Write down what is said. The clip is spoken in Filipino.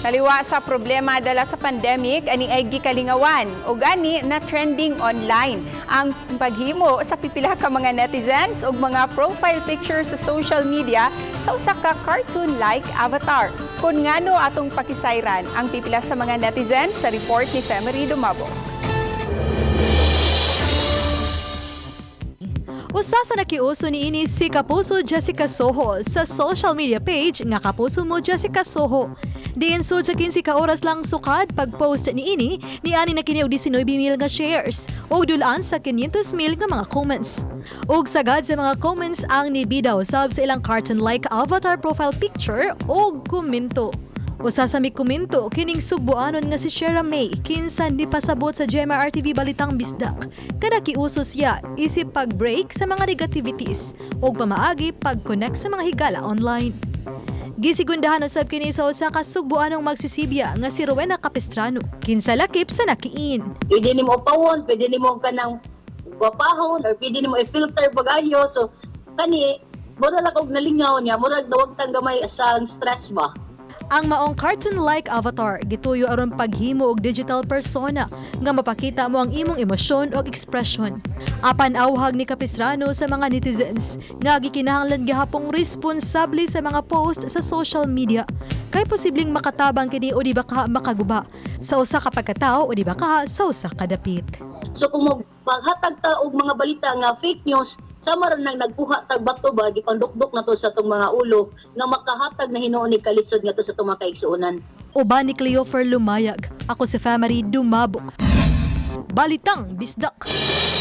Taliwa sa problema dala sa pandemic, ani ay gikalingawan o gani na trending online. Ang paghimo sa pipila ka mga netizens o mga profile pictures sa social media sa usa ka cartoon-like avatar. Kung ngano atong pakisayran ang pipila sa mga netizens sa report ni Femery Dumabo. Usa sa nakiuso niini si Kapuso Jessica Soho sa social media page nga Kapuso mo Jessica Soho. Diin sud sa 15 ka oras lang sukad pag-post niini niani na kini og 19,000 nga shares ug dulan sa 500,000 nga mga comments. Ug sagad sa mga comments ang nibidaw sab sa ilang cartoon-like avatar profile picture ug komento. Usa sa may komento kining sugbuanon nga si Shera May kinsan di pasabot sa GMR TV Balitang Bisdak. Kada kiuso siya isip pag-break sa mga negativities ug pamaagi pag-connect sa mga higala online. Gisigundahan usab kini sa usa ka sugbuanong magsisibya nga si Rowena Capistrano kinsa lakip sa nakiin. Pwede nimo pawon, pwede nimo kanang gwapahon or pwede nimo i-filter pag-ayo. So kani mura lang og nalingaw niya, mura dawag tang gamay sa stress ba. Ang maong cartoon-like avatar gituyo aron paghimo og digital persona nga mapakita mo ang imong emosyon o ekspresyon. Apan awhag ni Capistrano sa mga netizens nga gikinahanglan gihapong responsable sa mga post sa social media kay posibleng makatabang kini o di ba ka makaguba sa usa ka pagkatao o di ba ka sa usa ka dapit. So kung maghatag ta og mga balita nga fake news, sama rin nang nagkuha tag bato ba gipandukdok na to sa tong mga ulo nga makahatag na hinuon ni kalisod nga to sa tong mga kaigsuonan. Uban ni Cleofer Lumayag, ako si Femery Dumabo. Balitang Bisdak.